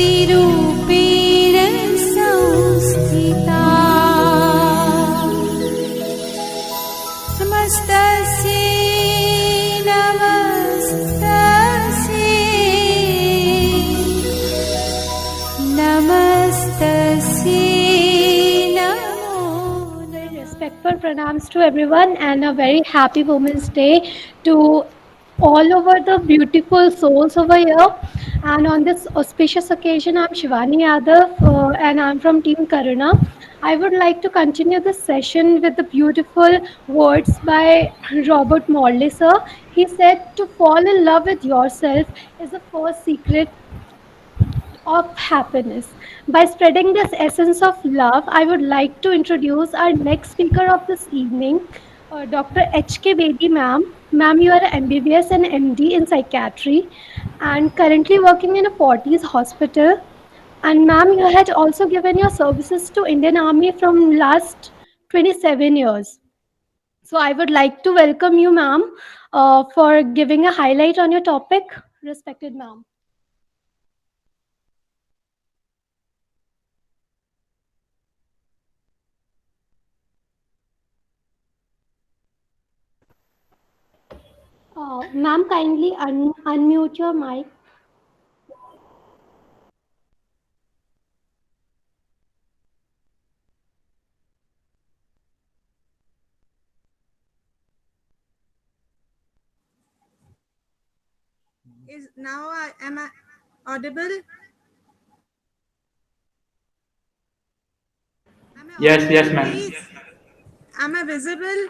शक्तिरूपेण संस्थिता नमस्तस्यै नमस्तस्यै नमस्तस्यै नमो Very respectful pranams to everyone and a very happy Women's Day to all over the beautiful souls over here. And on this auspicious occasion, I'm Shivani Yadav and I'm from Team Karuna. I would like to continue this session with the beautiful words by Robert Morley, sir. He said, to fall in love with yourself is the first secret of happiness. By spreading this essence of love, I would like to introduce our next speaker of this evening, Dr. H.K. Bedi, ma'am. Ma'am, you are an MBBS and MD in psychiatry and currently working in a 40s hospital. And ma'am, you had also given your services to Indian Army from last 27 years. So I would like to welcome you, ma'am, for giving a highlight on your topic. Respected ma'am. Ma'am, kindly unmute your mic. Am I audible? Am I Yes, audible, yes, ma'am. please? Am I visible?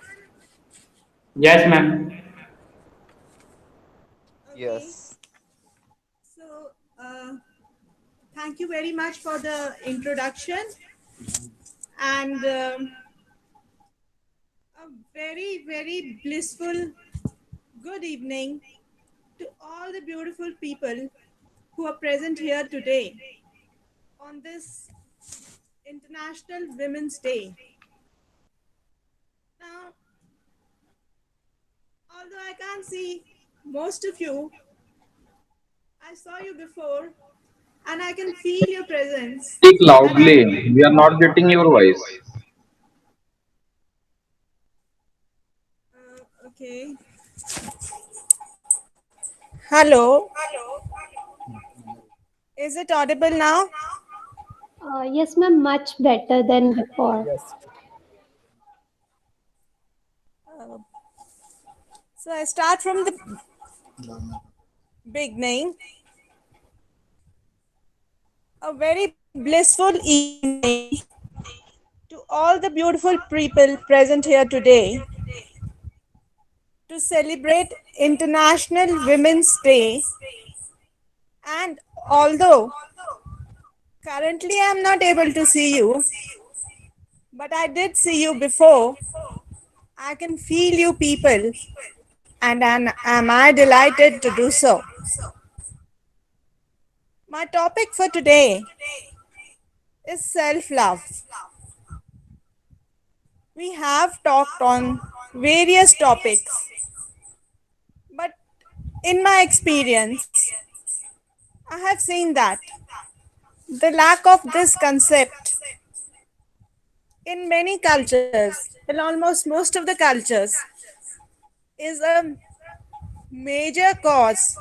Yes, ma'am. Okay. Yes. So, thank you very much for the introduction and a very, very blissful good evening to all the beautiful people who are present here today on this International Women's Day. Now, although I can't see most of you, I saw you before and I can feel your presence. Speak And I, loudly. We are not getting your voice. okay. Hello. Is it audible now? Yes, ma'am, much better than before. Yes. So I start from the beginning. A very blissful evening to all the beautiful people present here today to celebrate International Women's Day. And although currently I am not able to see you, but I did see you before, I can feel you people, and am I delighted to do so. My topic for today is self-love. We have talked on various topics, but in my experience, I have seen that the lack of this concept in many cultures, in almost most of the cultures, is a major cause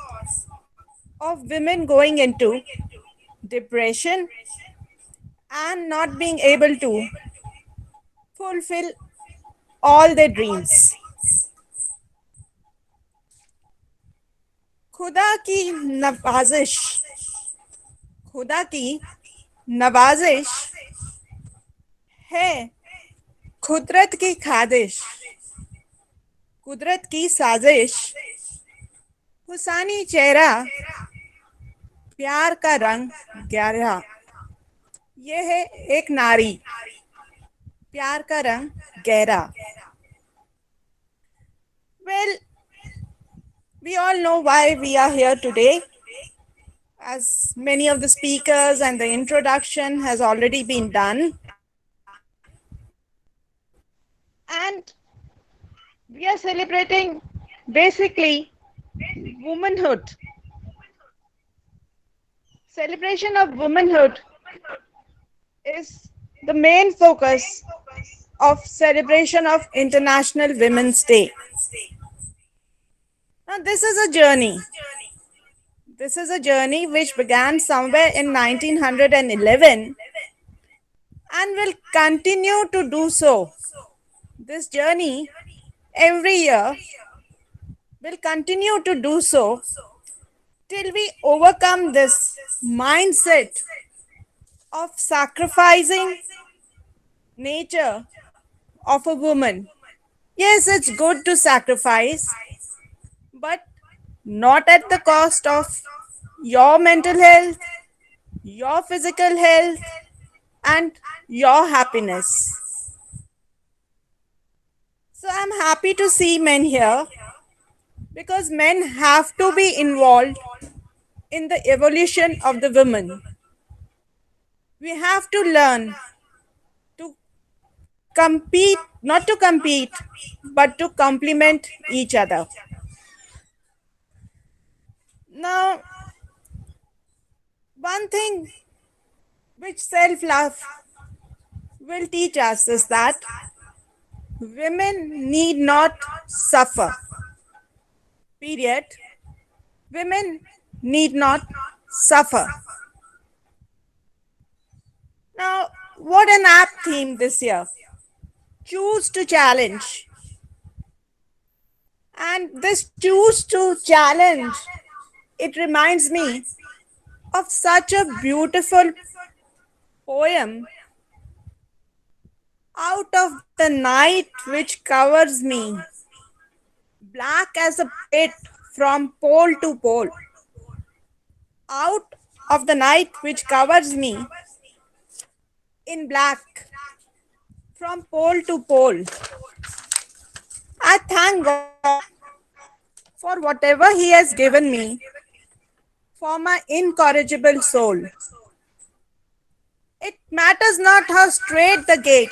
of women going into depression and not being able to fulfill all their dreams. खुदा की नवाजिश खुदा की नवाजिश है कुदरत की खादिश कुदरत की साजिश हुसानी चेहरा प्यार का रंग गहरा ये है एक नारी प्यार का रंग गहरा. Well, we all know why we are here today, as many of the speakers and the introduction has already been done. And we are celebrating basically womanhood. celebration of womanhood is the main focus of celebration of International Women's Day. Now, this is a journey. This is a journey which began somewhere in 1911 and will continue to do so. This journey every year will continue to do so till we overcome this mindset of sacrificing nature of a woman. Yes, it's good to sacrifice, but not at the cost of your mental health, your physical health, and your happiness. So I'm happy to see men here because men have to be involved in the evolution of the woman. We have to learn to compete, not to compete, but to complement each other. Now, one thing which self love will teach us is that women need not suffer. Period. Women need not suffer. Now, what an apt theme this year. Choose to challenge. And this choose to challenge, it reminds me of such a beautiful poem. Out of the night which covers me, black as a pit from pole to pole. Out of the night which covers me in black from pole to pole. I thank God for whatever He has given me for my incorrigible soul. It matters not how straight the gate,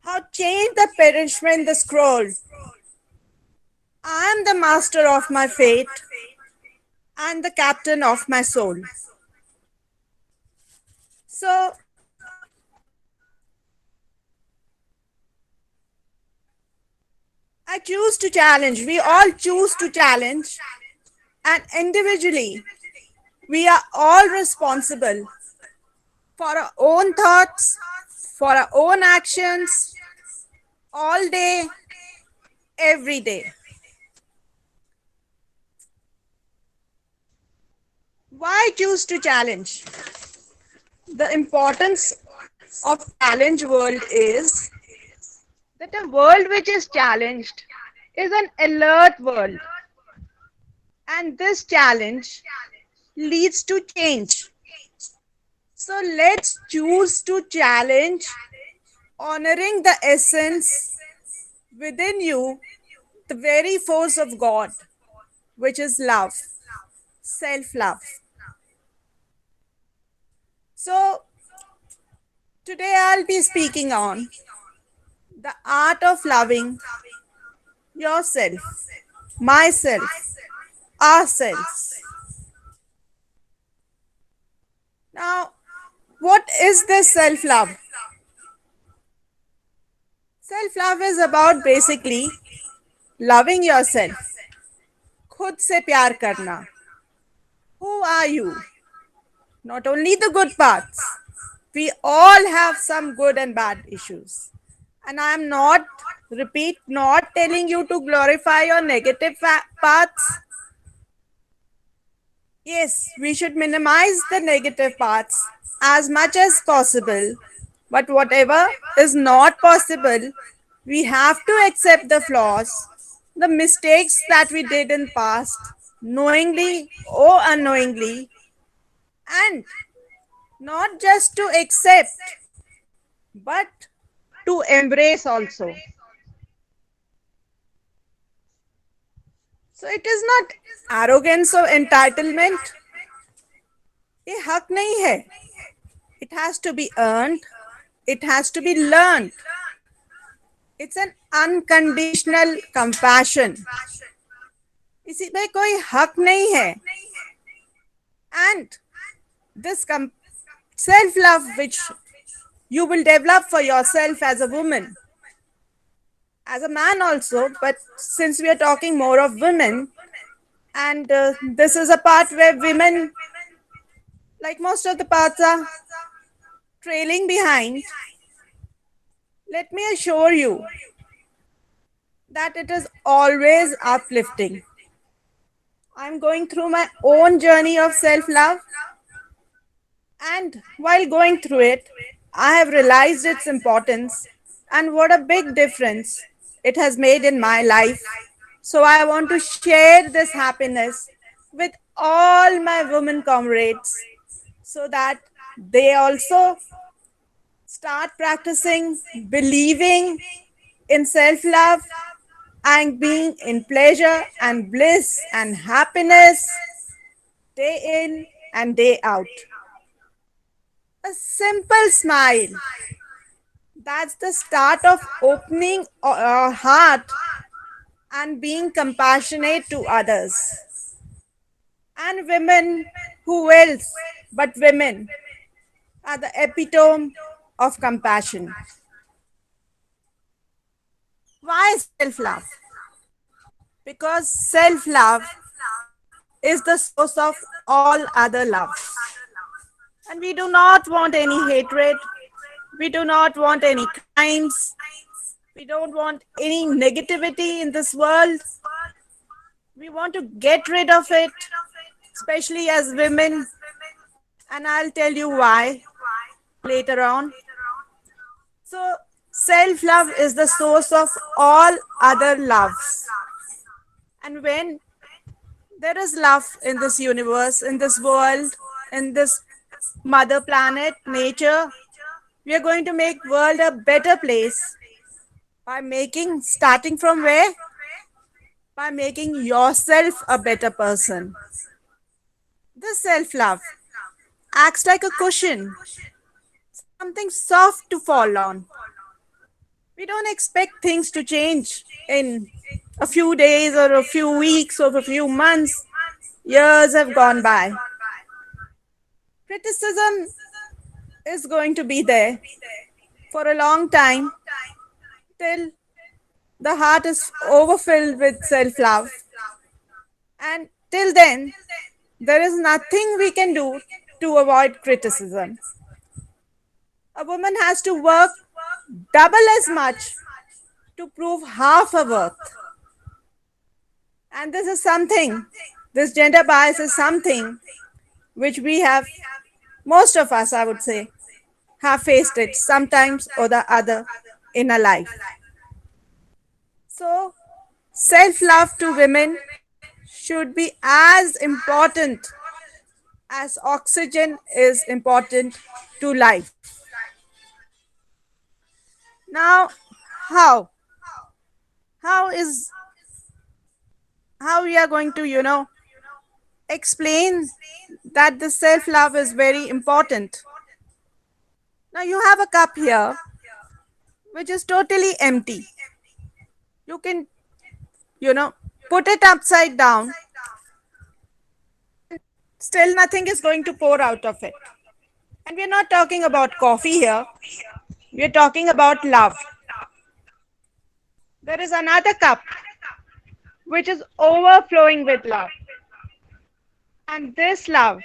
how changed the parchment the scroll. I am the master of my fate and the captain of my soul. So, I choose to challenge. We all choose to challenge, and individually, we are all responsible for our own thoughts, for our own actions, all day, every day. Why choose to challenge? The importance of challenge world is that a world which is challenged is an alert world. And this challenge leads to change. So let's choose to challenge, honoring the essence within you, the very force of God, which is love, self-love. So today I'll be speaking on the art of loving yourself, myself, ourselves. Now, what is this self-love? Self-love is about basically loving yourself. खुद से प्यार करना. Who are you? Not only the good parts. We all have some good and bad issues. And I am not, not telling you to glorify your negative parts. Yes, we should minimize the negative parts as much as possible. But whatever is not possible, we have to accept the flaws, the mistakes that we did in past, knowingly or unknowingly, and not just to accept, but to embrace also. So it is not arrogance or entitlement. ये हक नहीं है. It has to be earned. It has to be learned. It's an unconditional compassion. इसी में कोई हक नहीं है. And this self love, which you will develop for yourself as a woman, as a man also, but since we are talking more of women, and this is a part where women, like most of the parts, are trailing behind. Let me assure you that it is always uplifting. I'm going through my own journey of self love, and while going through it, I have realized its importance and what a big difference it has made in my life. So I want to share this happiness with all my women comrades so that they also start practicing believing in self love and being in pleasure and bliss and happiness day in and day out. A simple smile. That's the start of opening our heart and being compassionate to others. And women, who else but women, are the epitome of compassion. Why self love? Because self love is the source of all other loves. And we do not want any hatred. We do not want any crimes. We don't want any negativity in this world. We want to get rid of it, especially as women. And I'll tell you why later on. So, self love is the source of all other loves. And when there is love in this universe, in this world, in this mother planet, nature, we are going to make world a better place by making, starting from where? By making yourself a better person. This self-love acts like a cushion, something soft to fall on. We don't expect things to change in a few days or a few weeks or a few months. Years have gone by. Criticism is going to be there for a long time till the heart is overfilled with self love. And till then, there is nothing we can do to avoid criticism. A woman has to work double as much to prove half her worth. And this is something, this gender bias is something which we have, most of us, I would say, have faced it sometimes or the other in a life. So, self love to women should be as important as oxygen is important to life. Now, how? How is how we are going to, explain that the self love is very important. Now, you have a cup here which is totally empty. You can, put it upside down, still nothing is going to pour out of it. And we're not talking about coffee here, we're talking about love. There is another cup which is overflowing with love. And this love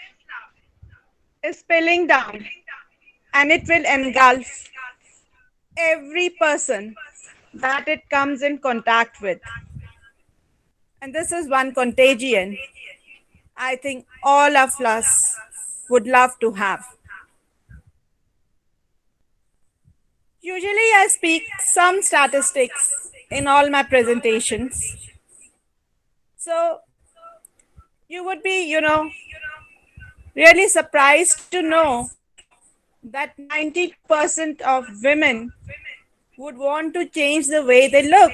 is spilling down and it will engulf every person that it comes in contact with. And this is one contagion I think all of us would love to have. Usually I speak some statistics in all my presentations. So you would be, really surprised to know that 90% of women would want to change the way they look.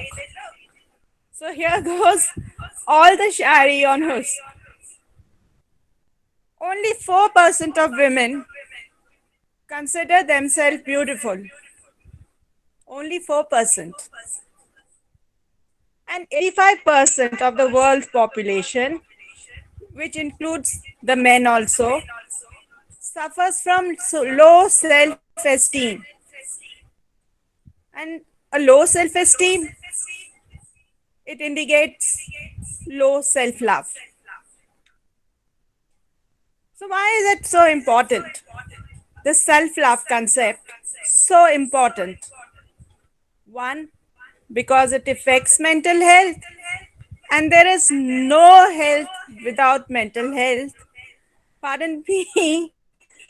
So here goes all the shari on hus. Only 4% of women consider themselves beautiful. Only 4%. And 85% of the world's population which includes the men also, suffers from low self-esteem. And a low self-esteem, it indicates low self-love. So why is it so important? The self-love concept, so important. One, because it affects mental health, and there is no health without mental health. Pardon me,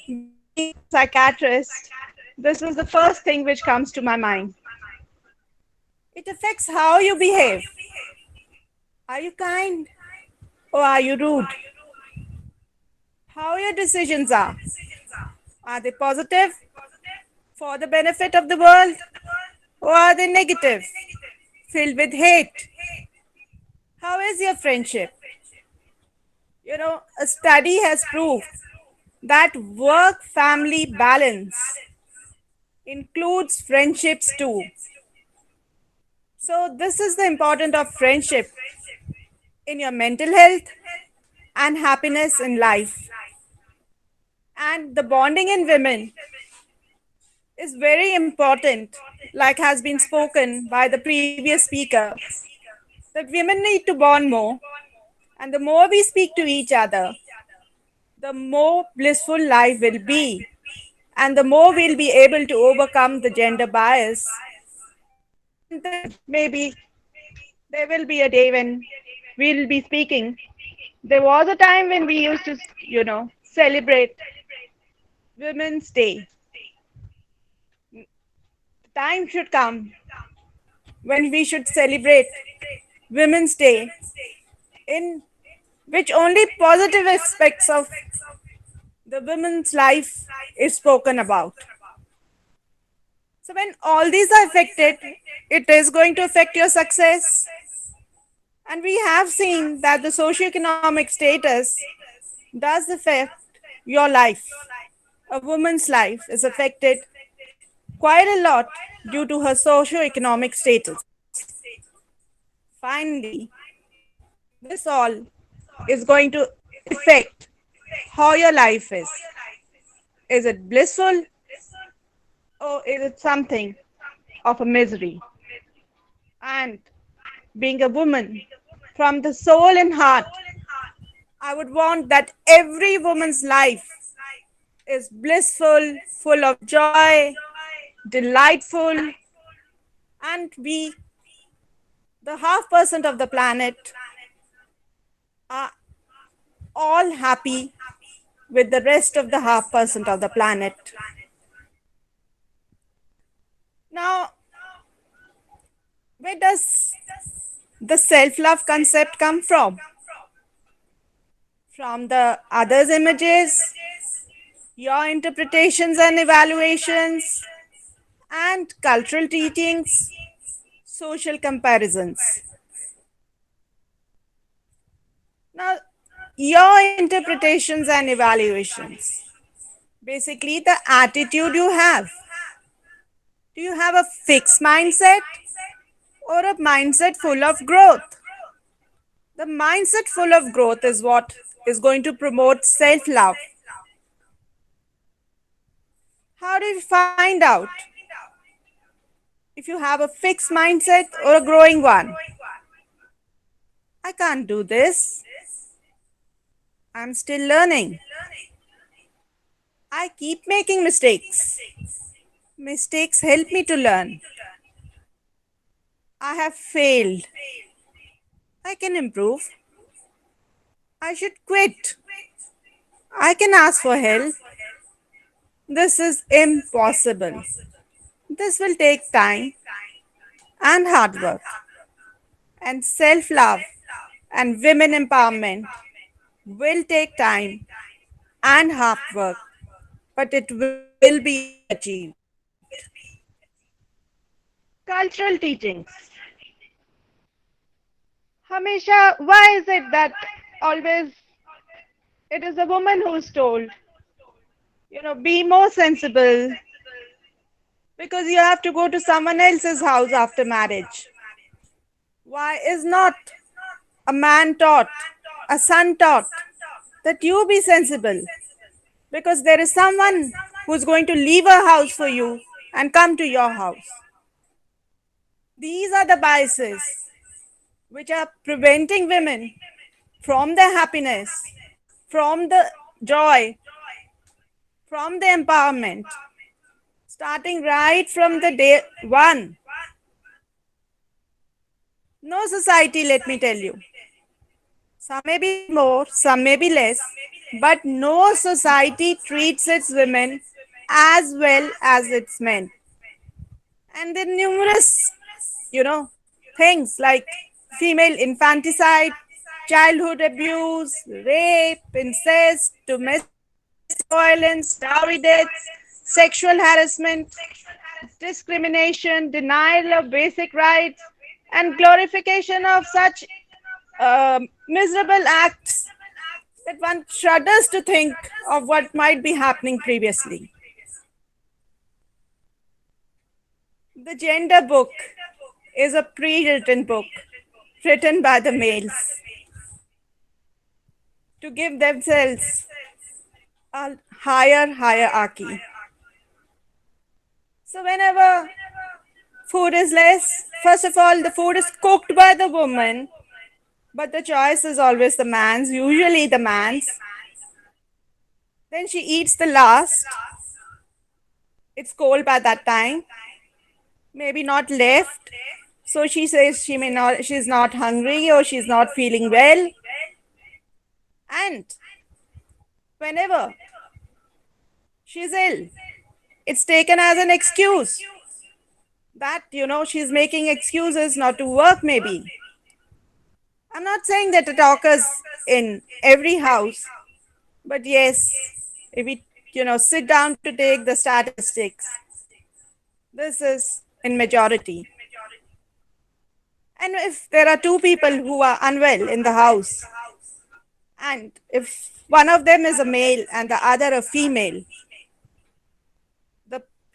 being a psychiatrist, this is the first thing which comes to my mind. It affects how you behave. Are you kind or are you rude? How your decisions are. Are they positive for the benefit of the world, or are they negative, filled with hate? How is your friendship? A study has proved that work family balance includes friendships too. So, this is the importance of friendship in your mental health and happiness in life. And the bonding in women is very important, like has been spoken by the previous speaker, that women need to bond more. And the more we speak to each other, the more blissful life will be. And the more we'll be able to overcome the gender bias. And then maybe there will be a day when we'll be speaking. There was a time when we used to, celebrate Women's Day. The time should come when we should celebrate Women's Day in which only positive aspects of the women's life is spoken about. So when all these are affected, it is going to affect your success. And we have seen that the socioeconomic status does affect your life. A woman's life is affected quite a lot due to her socioeconomic status. Finally, this all is going to affect how your life is. Is it blissful or is it something of a misery? And being a woman from the soul and heart, I would want that every woman's life is blissful, full of joy, delightful, and we, the 0.5% of the planet, are all happy with the rest of the 0.5% of the planet. Now, where does the self-love concept come from? From the others' images, your interpretations and evaluations, and cultural teachings, social comparisons. Now, your interpretations and evaluations, basically the attitude you have. Do you have a fixed mindset or a mindset full of growth? The mindset full of growth is what is going to promote self-love. How do you find out if you have a fixed mindset or a growing one? I can't do this. I'm still learning. I keep making mistakes. Mistakes help me to learn. I have failed. I can improve. I should quit. I can ask for help. This is impossible. This will take time and hard work. And self-love and women empowerment will take time and hard work, but it will be achieved. Cultural teachings. Hamisha, why is it that always it is the woman who's told, be more sensible because you have to go to someone else's house after marriage? Why is not a man taught, a son taught that you be sensible, because there is someone who's going to leave a house for you and come to your house. These are the biases which are preventing women from the happiness, from the joy, from the empowerment, starting right from the day one. No society, let me tell you. Some may be more, some may be less, but no society treats its women as well as its men. And there are numerous, things like female infanticide, childhood abuse, rape, incest, domestic violence, dowry deaths, sexual harassment, discrimination, denial of basic rights, and glorification of such miserable acts that one shudders to think of what might be happening previously. The gender book is a pre-written book written by the males to give themselves a higher hierarchy. So whenever food is less, first of all, the food is cooked by the woman, but the choice is always the man's, usually the man's. Then she eats the last. It's cold by that time, maybe not left. So she says she's not hungry or she's not feeling well. And whenever she's ill, it's taken as an excuse that, she's making excuses not to work maybe. I'm not saying that it occurs in every house, but yes, if we, sit down to take the statistics, this is in majority. And if there are two people who are unwell in the house, and if one of them is a male and the other a female,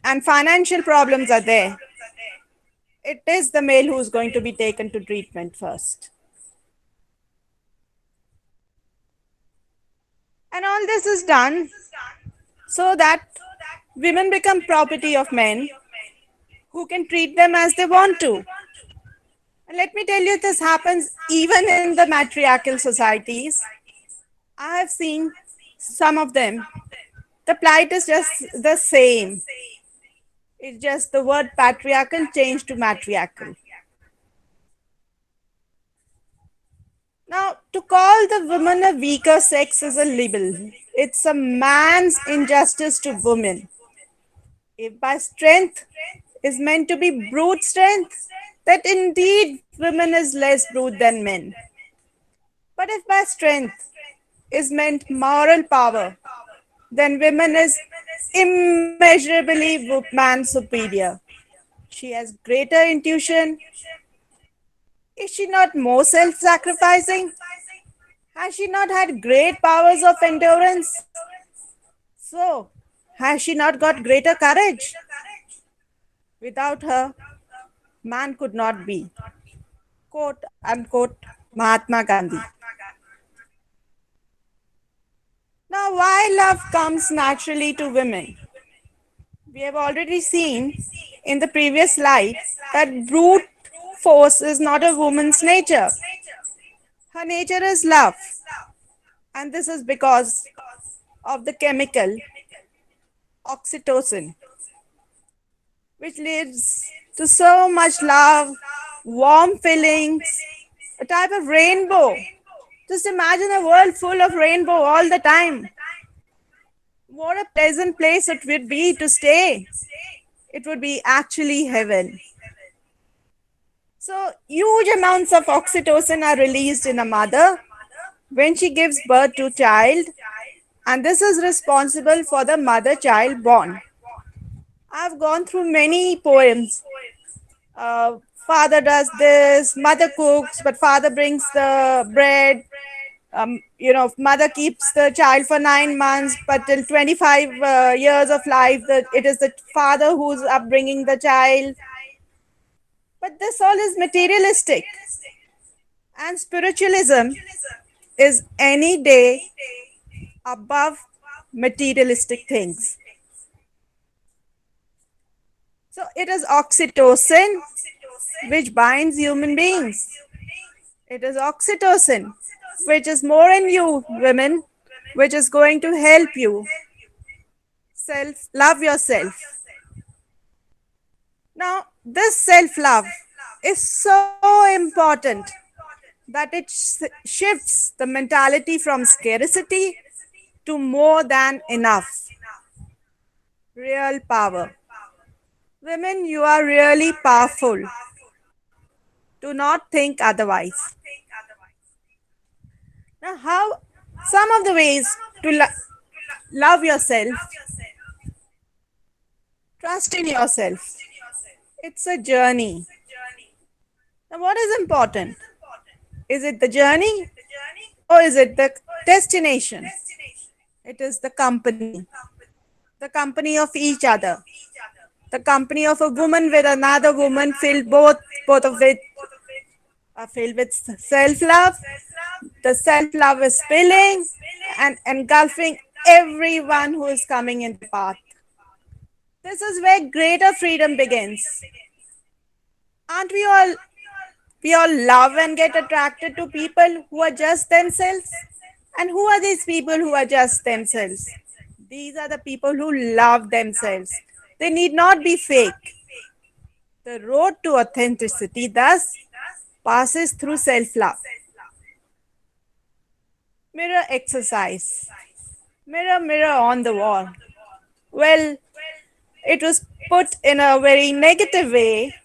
and financial problems are there, it is the male who is going to be taken to treatment first. And all this is done so that women become property of men who can treat them as they want to. And let me tell you, this happens even in the matriarchal societies. I have seen some of them. The plight is just the same. It's just the word patriarchal changed to matriarchal. Now, to call the woman a weaker sex is a libel. It's a man's injustice to women. If by strength is meant to be brute strength, that indeed women is less brute than men. But if by strength is meant moral power, then women is immeasurably man superior. She has greater intuition. Is she not more self-sacrificing? Has she not had great powers of endurance? So, has she not got greater courage? Without her, man could not be. Quote unquote Mahatma Gandhi. Now, why love comes naturally to women? We have already seen in the previous slide that brute force is not a woman's nature. Her nature is love. And this is because of the chemical oxytocin, which leads to so much love, warm feelings, a type of rainbow. Just imagine a world full of rainbow all the time. What a pleasant place it would be to stay. It would be actually heaven. So huge amounts of oxytocin are released in a mother when she gives birth to a child, and this is responsible for the mother-child bond. I've gone through many poems. Father does this, mother cooks, but father brings the bread. Mother keeps the child for 9 months, but till 25 years of life, it is the father who's upbringing the child. But this all is materialistic. And spiritualism is any day above materialistic things. So it is oxytocin which binds human beings. It is oxytocin which is more in you, women, which is going to help you love yourself. Now, this self love is so important that it shifts the mentality from scarcity to more than enough. Real power. Women, you are really powerful. Do not think otherwise. Now, how some of the ways to love yourself, trust in yourself. It's a journey. Now, what is important? Is it the journey or is it the destination? It is the company of each other, the company of a woman with another woman filled both of it are filled with self-love. The self-love is filling and engulfing everyone who is coming in the path. This is where greater freedom begins. Aren't we all love and get attracted to people who are just themselves? And who are these people who are just themselves? These are the people who love themselves. They need not be fake. The road to authenticity thus passes through self-love. Mirror exercise. Mirror, mirror on the wall. Well, it was put in a very negative way.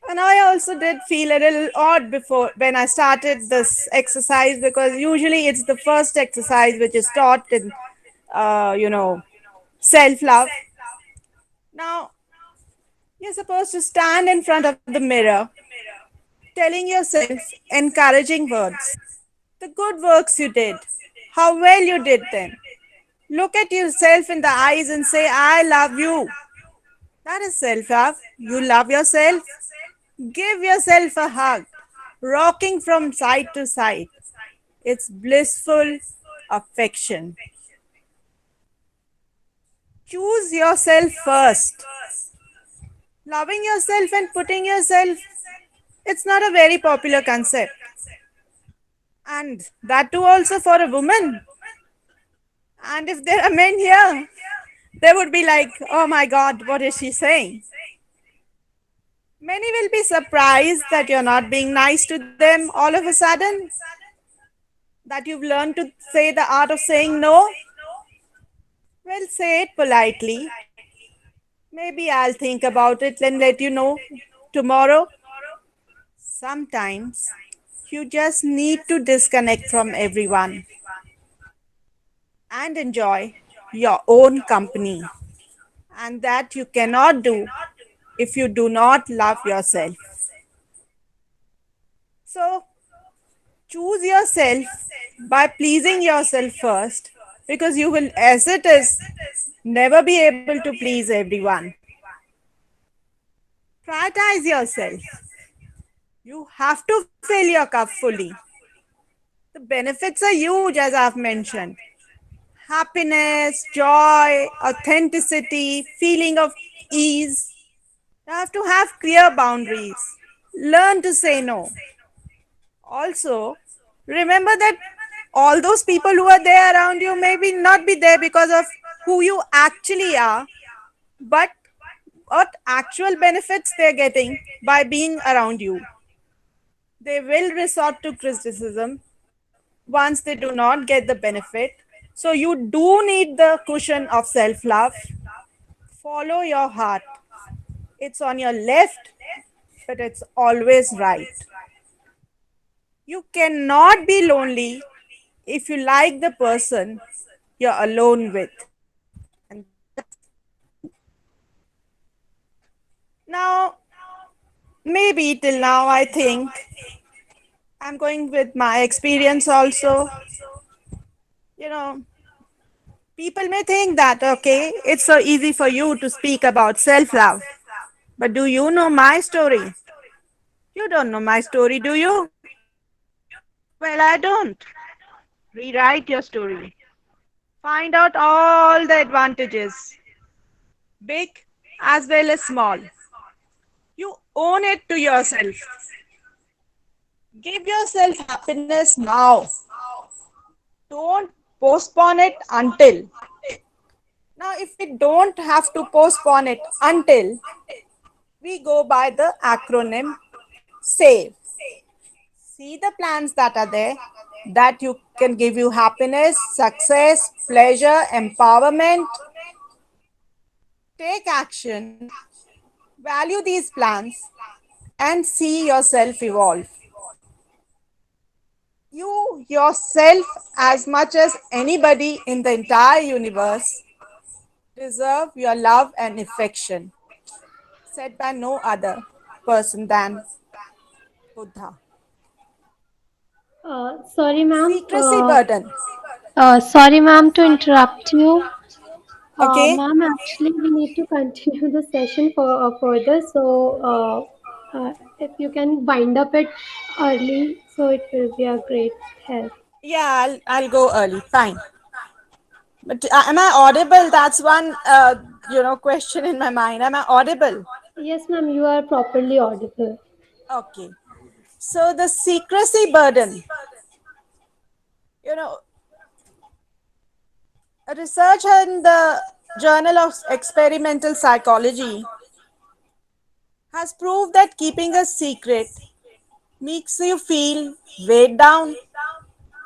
And I also did feel a little odd before when I started this exercise because usually it's the first exercise which is taught in, self love. Now, you're supposed to stand in front of the mirror, telling yourself encouraging words. The good works you did, how well you did them. Look at yourself in the eyes and say, I love you. That is self love. You love yourself. Give yourself a hug, rocking from side to side. It's blissful affection. Choose yourself first. Loving yourself and putting yourself, it's not a very popular concept. And that too also for a woman. And if there are men here, they would be like, oh my God, what is she saying? Many will be surprised that you're not being nice to them all of a sudden, that you've learned to say the art of saying no. Well, say it politely. Maybe I'll think about it and let you know tomorrow. Sometimes you just need to disconnect from everyone and enjoy your own company. And that you cannot do if you do not love yourself. So, choose yourself by pleasing yourself first because you will, as it is, never be able to please everyone. Prioritize yourself. You have to fill your cup fully. The benefits are huge, as I've mentioned. Happiness, joy, authenticity, feeling of ease. You have to have clear boundaries. Learn to say no. Also, remember that all those people who are there around you maybe not be there because of who you actually are, but what actual benefits they're getting by being around you. They will resort to criticism once they do not get the benefit. So you do need the cushion of self-love. Follow your heart. It's on your left, but it's always right. You cannot be lonely if you like the person you're alone with. And that's now, maybe till now, I think I'm going with my experience also. You know, people may think that, okay, it's so easy for you to speak about self love. But do you know my story? You don't know my story, do you? Well, I don't. Rewrite your story. Find out all the advantages, big as well as small. You own it to yourself. Give yourself happiness now. Don't postpone it until. Now, if we don't have to postpone it until, we go by the acronym SAVE. See the plans that are there that you can give you happiness, success, pleasure, empowerment. Take action, value these plans, and see yourself evolve. You yourself, as much as anybody in the entire universe, deserve your love and affection, said by no other person than Buddha. Sorry, ma'am. Secrecy burden. Sorry, ma'am, to interrupt you. Okay. Ma'am, actually, we need to continue the session further. So, if you can wind up it early, so it will be a great help. Yeah, I'll go early. Fine. But am I audible? That's one, question in my mind. Am I audible? Yes, ma'am, you are properly audible. Okay. So the secrecy burden, you know, a research in the Journal of Experimental Psychology has proved that keeping a secret makes you feel weighed down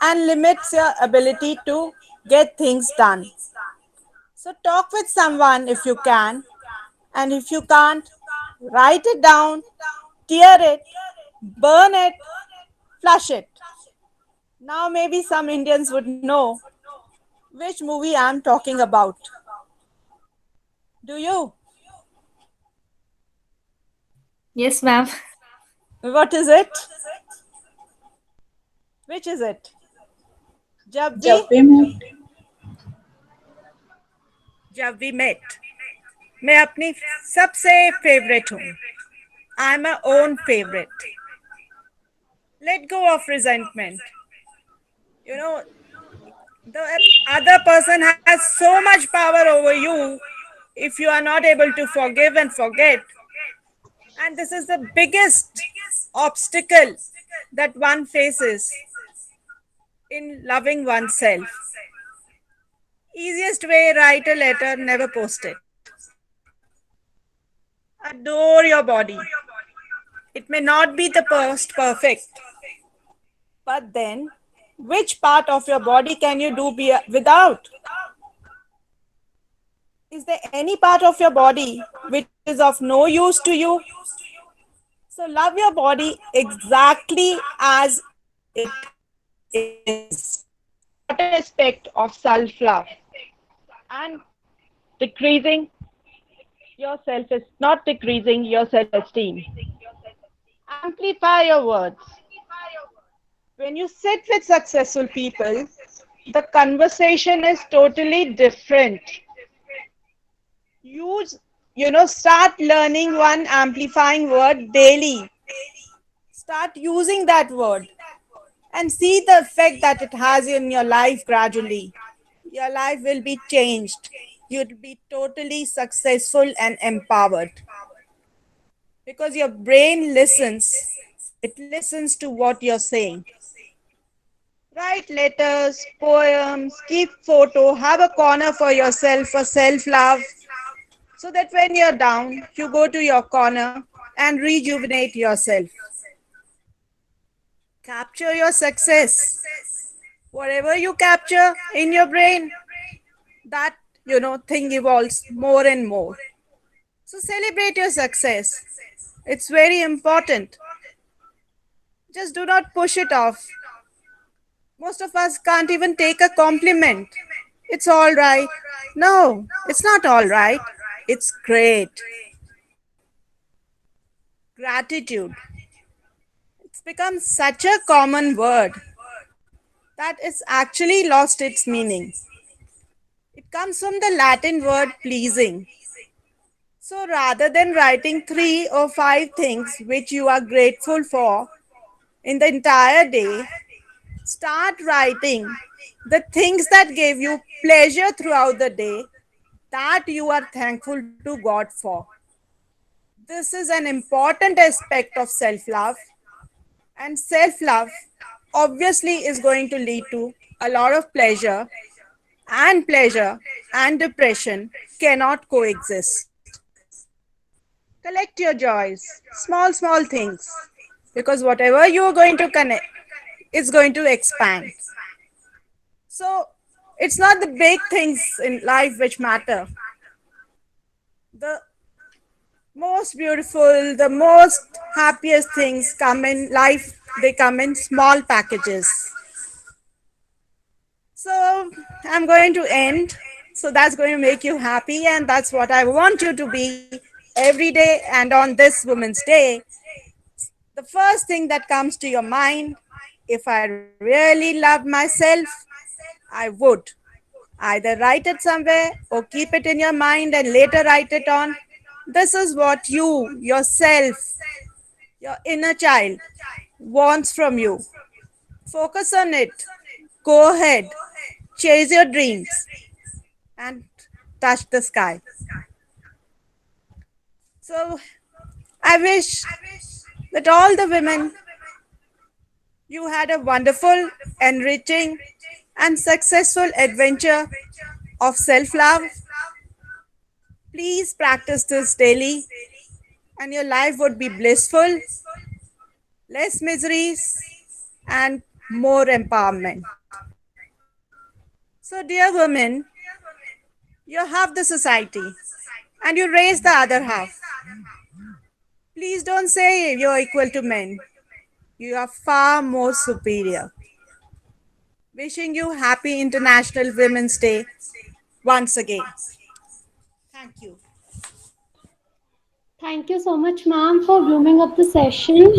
and limits your ability to get things done. So talk with someone if you can, and if you can't, write it down, tear it, burn it, flush it. Now maybe some Indians would know which movie I'm talking about. Do you? Yes, ma'am. What is it? Which is it? जब we जब we met. जब we met. मैं अपनी सबसे favourite हूँ. I'm my own favorite. Let go of resentment. You know, the other person has so much power over you if you are not able to forgive and forget. And this is the biggest obstacle that one faces in loving oneself. Easiest way, write a letter, never post it. Adore your body. It may not be the most perfect, but then which part of your body can you do without? Is there any part of your body which is of no use to you? So love your body exactly as it is. Important aspect of self-love and decreasing your self is not decreasing your self-esteem. Amplify your words. When you sit with successful people, the conversation is totally different. Use, start learning one amplifying word daily. Start using that word and see the effect that it has in your life gradually. Your life will be changed. You'll be totally successful and empowered. Because your brain listens. It listens to what you're saying. Write letters, poems, keep photo, have a corner for yourself for self-love. So that when you're down, you go to your corner and rejuvenate yourself. Capture your success. Whatever you capture in your brain, that, thing evolves more and more. So celebrate your success. It's very important. Just do not push it off. Most of us can't even take a compliment. It's all right. No, it's not all right. It's great. Gratitude. It's become such a common word that it's actually lost its meaning. It comes from the Latin word pleasing. So rather than writing 3 or 5 things which you are grateful for in the entire day, Start writing the things that gave you pleasure throughout the day that you are thankful to God for. This is an important aspect of self love, and self love obviously is going to lead to a lot of pleasure and depression cannot coexist. Collect your joys, small things, because whatever you are going to connect, it's going to expand. So it's not the big things in life which matter. The most beautiful, the most happiest things come in life, they come in small packages. So I'm going to end. So that's going to make you happy, and that's what I want you to be every day. And on this Women's Day, the first thing that comes to your mind, if I really love myself, I would either write it somewhere or keep it in your mind and later write it on. This is what you, yourself, your inner child wants from you. Focus on it. Go ahead. Chase your dreams and touch the sky. So I wish that all the women, you had a wonderful, enriching, and successful adventure of self love. Please practice this daily, and your life would be blissful, less miseries, and more empowerment. So, dear women, you have the society and you raise the other half. Please don't say you're equal to men. You are far more superior. Wishing you happy International Women's Day once again. Thank you. Thank you so much, ma'am, for blooming up the session.